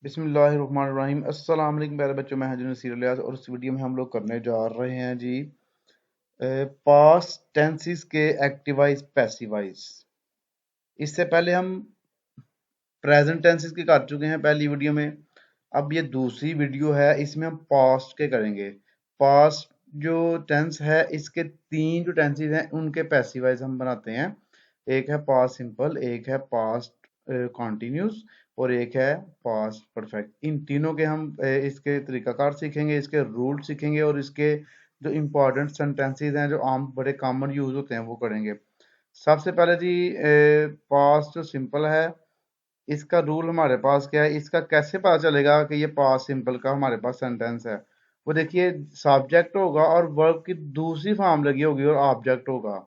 बिस्मिल्लाहिर्रहमानिर्रहीम। अस्सलाम वालेकुम प्यारे बच्चों, मैं हाजी नसीर इलियास और इस वीडियो में हम लोग करने जा रहे हैं जी पास्ट टेंसेस के एक्टिवाइज पैसिवाइज। इससे पहले हम प्रेजेंट टेंसेस के कर चुके हैं पहली वीडियो में। अब ये दूसरी वीडियो है, इसमें हम पास्ट के करेंगे। पास्ट जो टेंस है इसके तीन जो टेंसेस हैं उनके पैसिवाइज हम बनाते हैं। एक है पास्ट सिंपल, एक है पास्ट कॉन्टिन्यूस और एक है पास्ट परफेक्ट। इन तीनों के हम इसके तरीकाकार सीखेंगे, इसके रूल सीखेंगे और इसके जो इम्पोर्टेंट सेंटेंसेस हैं जो आम बड़े कॉमन यूज होते हैं वो करेंगे। सबसे पहले जी पास्ट जो सिंपल है इसका रूल हमारे पास क्या है, इसका कैसे पता चलेगा कि ये पास्ट सिंपल का हमारे पास सेंटेंस है। वो देखिए, सब्जेक्ट होगा और वर्ब की दूसरी फॉर्म लगी होगी और ऑब्जेक्ट होगा।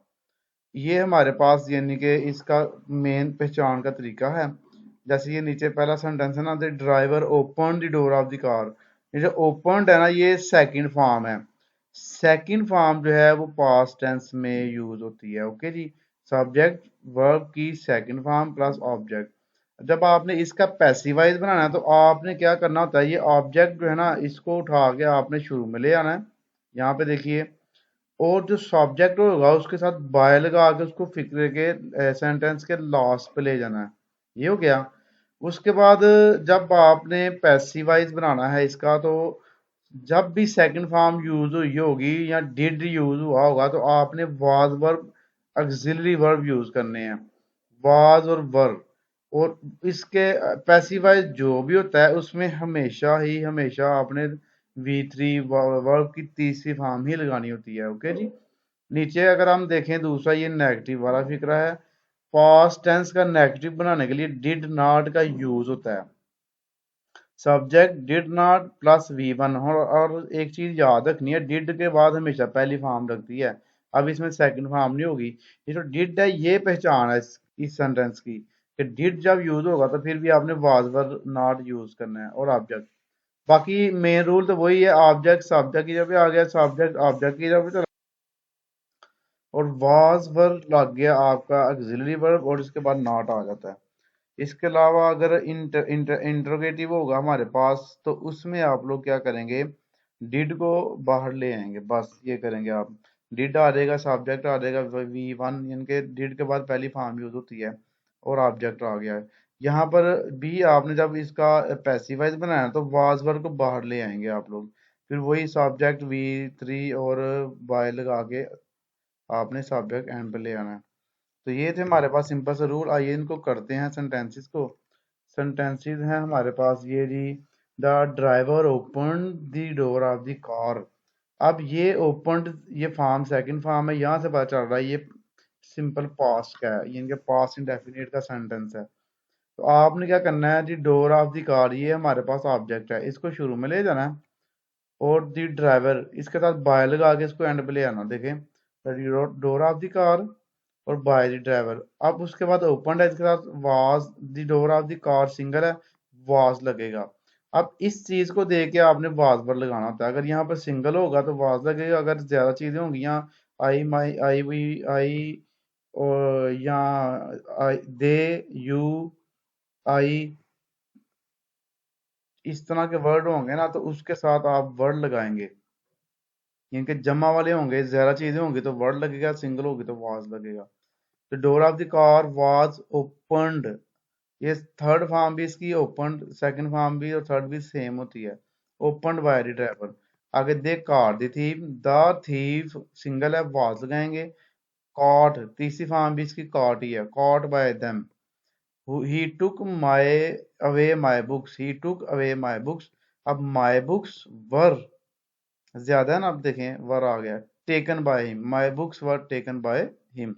ये हमारे पास यानी कि इसका मेन पहचान का तरीका है। जैसे ये नीचे पहला सेंटेंस है ना, the driver open the door of the car. ये जो ओपन है ना, ये सेकंड फॉर्म है। सेकंड फॉर्म जो है वो पास्ट टेंस में यूज होती है। ओके जी, सब्जेक्ट वर्ब की सेकंड फॉर्म प्लस ऑब्जेक्ट। जब आपने इसका पैसिवाइज बनाना है तो आपने क्या करना होता है, ये ऑब्जेक्ट जो है ना इसको उठा के आपने शुरू में ले आना है। यहाँ पे देखिए, और जो सब्जेक्ट होगा उसके साथ बाय लगा के उसको फिक्र के सेंटेंस के लास्ट पे ले जाना है। ये हो गया। उसके बाद जब आपने पैसिवाइज बनाना है इसका, तो जब भी सेकंड फॉर्म यूज हुई होगी या डिड यूज हुआ होगा तो आपने was verb auxiliary verb use करने हैं, वाज और वर्ब। और इसके पैसिवाइज जो भी होता है उसमें हमेशा आपने V3 वर्ब की तीसरी फॉर्म ही लगानी होती है। ओके जी। नीचे अगर हम देखें दूसरा, ये नेगेटिव वाला फिक्रा है। पास्ट टेंस का नेगेटिव बनाने के लिए डिड नॉट का यूज होता है। Subject did not plus V1। और एक चीज याद रखनी है, डिड के बाद हमेशा पहली फॉर्म लगती है। अब इसमें सेकंड फॉर्म नहीं होगी। ये जो डिड है ये पहचान है इस सेंटेंस की कि डिड जब यूज होगा तो फिर भी आपने वाज वर नॉट यूज करना है और ऑब्जेक्ट। बाकी मेन रूल तो वही है, ऑब्जेक्ट सब्जेक्ट की जगह पे आ गया, सब्जेक्ट ऑब्जेक्ट की जगह पे चला और वाज वर्ब लग गया आपका ऑक्सिलरी वर्ब और इसके बाद नॉट आ जाता है। इसके अलावा अगर इंट्रोगेटिव होगा हमारे पास तो उसमें आप लोग क्या करेंगे, डिड को बाहर ले आएंगे, बस ये करेंगे आप। डिड आ जाएगा, सब्जेक्ट आ जाएगा V1, यानी कि डिड के बाद पहली फॉर्म यूज होती है और ऑब्जेक्ट आ गया है। यहाँ पर भी आपने जब इसका पैसिवाइज बनाया तो वाज वर्ब को बाहर ले आएंगे आप लोग। फिर वही सब्जेक्ट V3 और बाय लगा के आपने सब्जेक्ट एंड पे ले आना है। तो ये थे हमारे पास सिंपल से रूल। आइए इनको करते हैं सेंटेंसेस को। सेंटेंसेस हैं हमारे पास ये जी, the driver open the door of the car. अब ये ओपन, ये फॉर्म सेकंड फॉर्म है, यहाँ से पता चल रहा है ये सिंपल पास्ट का है, यानी कि पास्ट इंडेफिनिट का सेंटेंस है। तो आपने क्या करना है जी, डोर ऑफ द कार ये हमारे पास ऑब्जेक्ट है, इसको शुरू में ले जाना है और द ड्राइवर इसके साथ बाय लगा के इसको एंड पे ले आना। देखें, डोर ऑफ द कार और बाय द ड्राइवर। अब उसके बाद ओपन है, इसके साथ was the door of the car single है, वाज लगेगा। अब इस चीज को देख के आपने वाज पर लगाना होता है। अगर यहाँ पर सिंगल होगा तो वाज लगेगा, अगर ज्यादा चीजें होंगी यहाँ आई माई आई वी आई और यहाँ आई दे यू आई, इस तरह के वर्ड होंगे ना तो उसके साथ आप वर्ड लगाएंगे। यानी कि जमा वाले होंगे, ज्यादा चीजें होंगी तो वर्ड लगेगा, सिंगल होगी तो वाज लगेगा। तो door of the car was opened, ये थर्ड फॉर्म भी इसकी ओपन, सेकंड फॉर्म भी और थर्ड भी सेम होती है, ओपनड बाय द ड्राइवर। आगे they car the thief, the thief single है, वाज लगाएंगे। कॉट तीसरी फॉर्म भी इसकी कॉट ही है, caught by them. He took my away my books, he took away my books. अब माय बुक्स वर ज्यादा है ना, अब देखें वर आ गया, taken by him, my books were taken by him.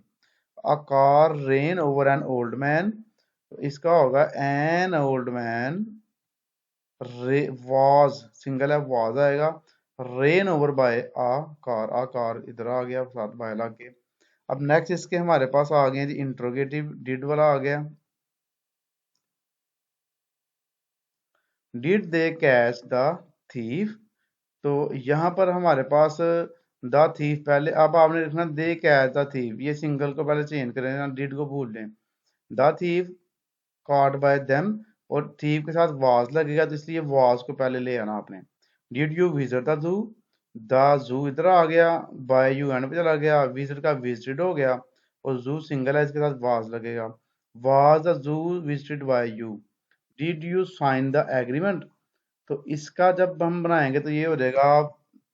A car ran over an old man, इसका होगा an old man was single है, वाज आएगा। Ran over by a car इधर आ गया साथ बाय लग के। अब नेक्स्ट इसके हमारे पास आ गए जी इंट्रोगेटिव, डिड वाला आ गया। Did they catch the thief, तो यहाँ पर हमारे पास द थीफ पहले, अब आपने लिखना दे कैच द थीफ, ये सिंगल को पहले चेंज करें ना, डिड को भूल लें। The thief caught by them और थीव के साथ वाज लगेगा, तो इसलिए वाज को पहले ले आना आपने। Did you visit the zoo इधर आ गया, बाय यू एंड पे चला गया, विजिट का विजिटेड हो गया, और जू सिंगल है, इसके साथ वाज लगेगा। Was the zoo visited by you. Did you sign the agreement, तो इसका जब हम बनाएंगे तो ये हो जाएगा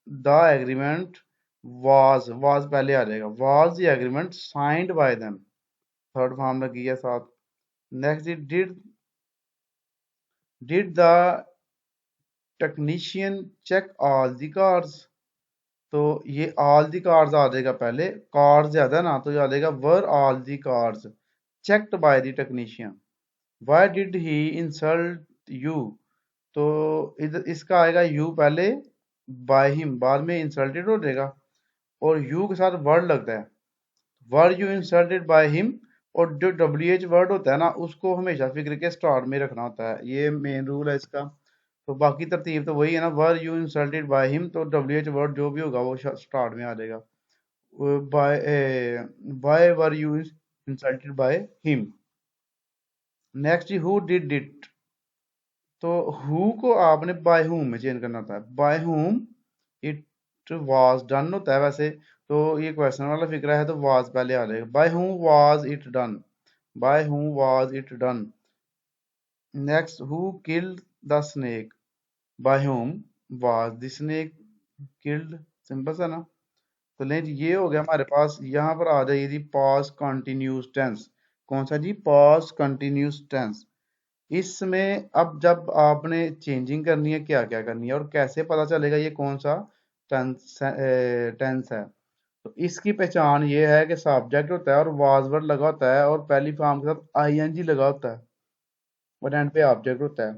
द एग्रीमेंट वाज पहले आ जाएगा, was the agreement signed by them, third form लगी है साथ। Next, did the technician check all the cars, तो ये ऑल दी कार्स आ जाएगा पहले, कार्स ज्यादा है ना, तो ये आ जाएगा were all the cars checked by the technician. Why did he insult you, तो इधर इसका आएगा यू पहले, बाय हिम बाद में इंसल्टेड हो जाएगा, और यू के साथ वर्ड लगता है, were you insulted by him. और जो डब्ल्यू एच वर्ड होता है ना, उसको हमेशा फिक्र के स्टार्ट में रखना होता है, ये मेन रूल है इसका। तो बाकी तरतीब तो वही है ना, were you insulted by him, तो डब्ल्यू एच वर्ड जो भी होगा वो स्टार्ट में आ जाएगा। By by were you insulted by him. Next, who did it, तो हु को आपने बाय हुम में चेंज करना होता है, by whom it was done होता है वैसे, तो ये क्वेश्चन वाला फिक्रा है तो वाज पहले आ जाएगा, by whom was it done, by whom was it done. Next, who killed the snake, by whom was the snake killed, simple सा ना। तो नहीं जी, ये हो गया हमारे पास। यहाँ पर आ जाइए जी पास्ट कंटिन्यूस टेंस। कौन सा जी? Past continuous tense. इसमें अब जब आपने चेंजिंग करनी है, क्या क्या करनी है और कैसे पता चलेगा ये कौन सा टेंस है, तो इसकी पहचान ये है कि सब्जेक्ट होता है और वाज वर्ड लगा होता है, और पहली फॉर्म के साथ आईएनजी लगा होता है, और एंड पे ऑब्जेक्ट होता है।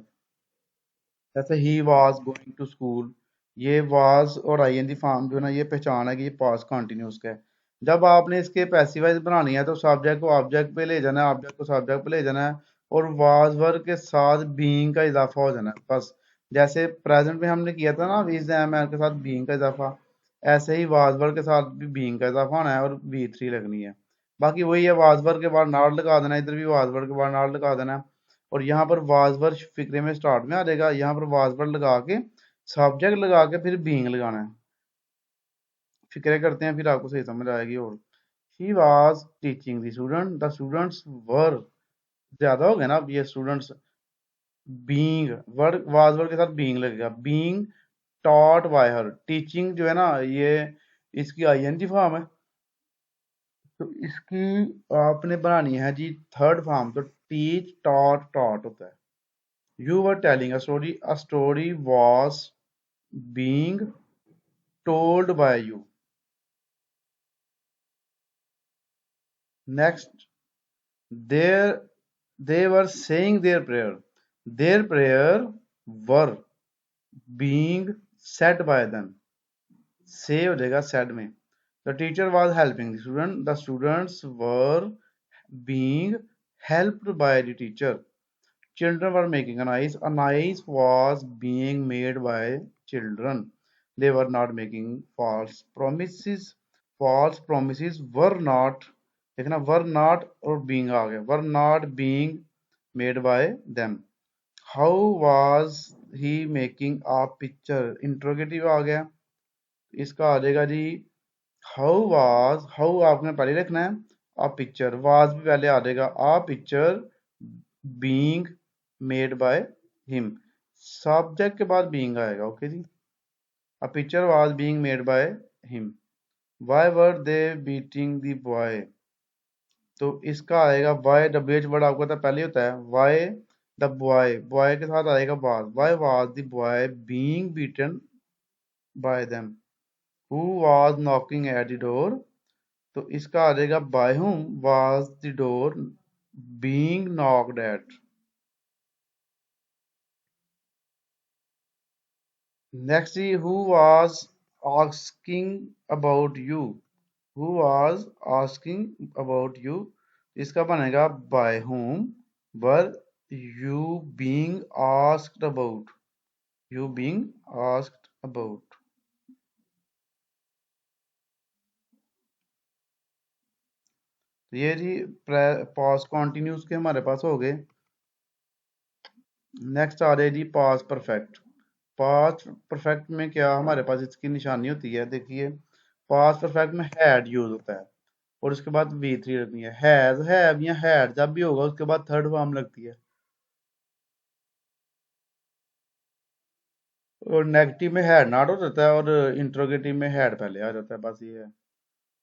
जैसे ही वाज गोइंग टू स्कूल, ये वाज और आईएनजी फॉर्म जो है ना, ये पहचान है कि ये पास्ट कंटिन्यूस का है। जब आपने इसके पैसिवाइज बनानी है तो सब्जेक्ट को ऑब्जेक्ट पे ले जाना है, ऑब्जेक्ट को सब्जेक्ट पे ले जाना है, और वाज वर्ड के साथ बीइंग का इजाफा हो जाना है बस। जैसे प्रेजेंट में हमने किया था ना, इज एम के साथ बीइंग का इजाफा, ऐसे ही वाज वर्ड के साथ भी बीइंग का इजाफा होना है और बी थ्री लगनी है। बाकी वही है, वाज वर्ड के बाद नॉट लगा देना, इधर भी वाज वर्ड के बाद नॉट लगा देना, और यहाँ पर वाज वर्ड फिक्रे में स्टार्ट में आ जाएगा, यहाँ पर वाज वर्ड लगा के सब्जेक्ट लगा के फिर बीइंग लगाना है। फिक्रे करते हैं फिर आपको सही समझ आएगी। और she was teaching the student, the students were, ज्यादा हो गया ना अब ये students, being word was word के साथ बीइंग लगेगा, being taught by her, teaching जो है ना ये इसकी आईएनजी फॉर्म है, तो इसकी आपने बनानी है जी थर्ड फॉर्म, तो टीच टॉट टॉट होता है। You were telling a story. A story was being told by you. Next, there they were saying their prayer. Their prayer were being said by them. Say हो जाएगा said में. The teacher was helping the student. The students were being helped by the teacher. Children were making an ice. An ice was being made by children. They were not making false promises. False promises were not, देखना were not और being आ गया, were not being made by them. How was he making a picture? Interrogative आ गया, इसका आ जाएगा जी how was, how आपने पहले रखना है, आ पिक्चर, वाज भी पहले आ जाएगा, a picture being made by him, subject के बाद बीइंग आएगा। ओके जी, a picture was being made by him. Why were they beating the boy, तो इसका आएगा वाई, डब्ल्यू एच वर्ड आपको पता पहले होता है, वाई द बॉय, बॉय के साथ आएगा was, why was the boy being beaten by them, who was knocking at the door, तो इसका आ जाएगा bye whom was the door being knocked at. Next, who was asking about you? Who was asking about you? इसका बनेगा by whom were you being asked about? You being asked about. तो ये जी past continuous के हमारे पास हो गए। Next आ रही है जी पास परफेक्ट। पास परफेक्ट में क्या हमारे पास इसकी निशानी होती है, देखिए पास परफेक्ट में हैड यूज होता है और उसके बाद वी थ्री लगती है। हैज हैव या हैड जब भी होगा उसके बाद थर्ड फॉर्म लगती है। और नेगेटिव में हैड नॉट हो जाता है और इंट्रोगेटिव में हैड पहले आ जाता है, बस ये है।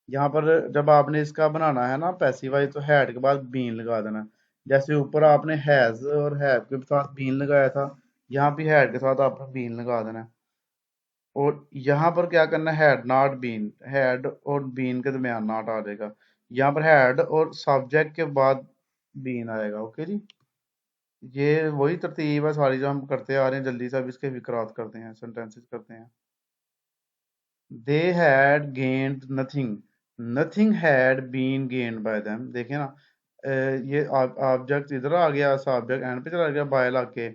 यहाँ पर जब आपने इसका बनाना है ना पैसिवाइज, तो हैड के बाद बीन लगा देना। जैसे ऊपर आपने हैज और हैव के साथ बीन लगाया था, यहाँ भी हैड के साथ आपने बीन लगा देना है। और यहाँ पर क्या करना है, हैड नॉट बीन, हैड और बीन के दरमियान नॉट आ जाएगा। यहाँ पर हैड और सब्जेक्ट के बाद बीन आएगा। ओके जी, ये वही तरतीब है सारी जो हम करते आ रहे हैं। जल्दी से अब इसके विकरात करते हैं, सेंटेंसेस करते हैं। They had gained nothing, nothing had been gained by them. देखिए ना, ये ऑब्जेक्ट इधर आ गया, सब्जेक्ट एंड पे चला गया बाय लग के,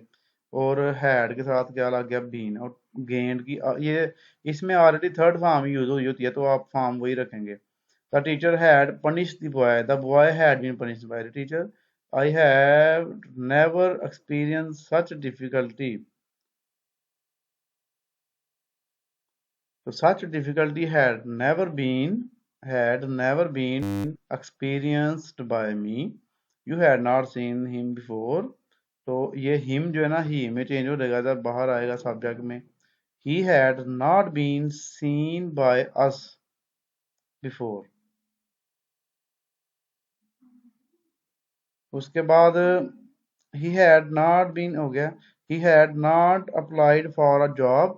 और हैड के साथ क्या लग गया, बीन। और गेन्ड की ये इसमें ऑलरेडी थर्ड फॉर्म यूज हुई होती है, तो आप फॉर्म वही रखेंगे। The teacher had punish the boy had been punished by the teacher. I have never experience such difficulty. So such difficulty had never been experienced by me. You had not seen him before. तो ये him जो है ना, ही में change हो जाएगा जब बाहर आएगा सब्जेक्ट में। He had not been seen by us before. उसके बाद he had not been हो गया, he had not applied for a job.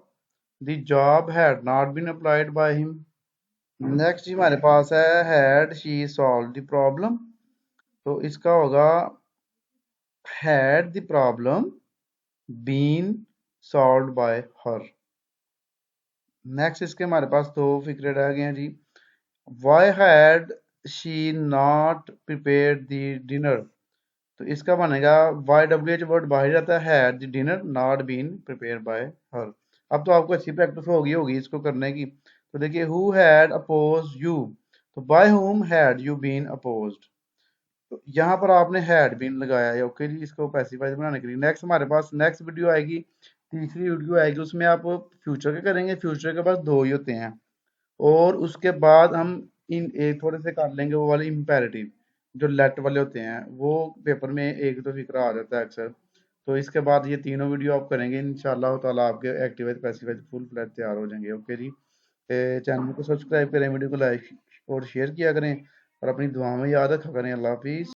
The job had not been applied by him. Next जी हमारे पास है had she solve the problem. तो इसका होगा had the problem been solved by her. Next इसके हमारे पास दो फिक्रे रह गए हैं जी। Why had she not prepared the dinner. तो इसका बनेगा वाई डब्ल्यू एच वर्ड बाहर जाता है, had the dinner not been prepare by her. अब तो आपको अच्छी प्रैक्टिस होगी इसको करने की। तो देखिए हु हैड अपोज यू, तो by whom had you been opposed. तो यहाँ पर आपने हैड बीन लगाया है। ओके जी, इसको पैसिफाइज बनाने के लिए नेक्स्ट हमारे पास नेक्स्ट वीडियो आएगी, तीसरी वीडियो आएगी, उसमें आप फ्यूचर के करेंगे। फ्यूचर के पास दो ही होते हैं, और उसके बाद हम इन एक थोड़े से कर लेंगे वो वाले इम्पेरेटिव जो लेट वाले होते हैं, वो पेपर में एक दो फिक्रा आ जाता है अक्सर। तो इसके बाद ये तीनों वीडियो आप करेंगे इंशाल्लाह ताला, आपके एक्टिवाइज पैसिफाइज फुल फ्लैट तैयार हो जाएंगे। ओके जी, चैनल को सब्सक्राइब करें, वीडियो को लाइक और शेयर किया करें, और अपनी दुआ में याद रखा करें। अल्लाह हाफिज़।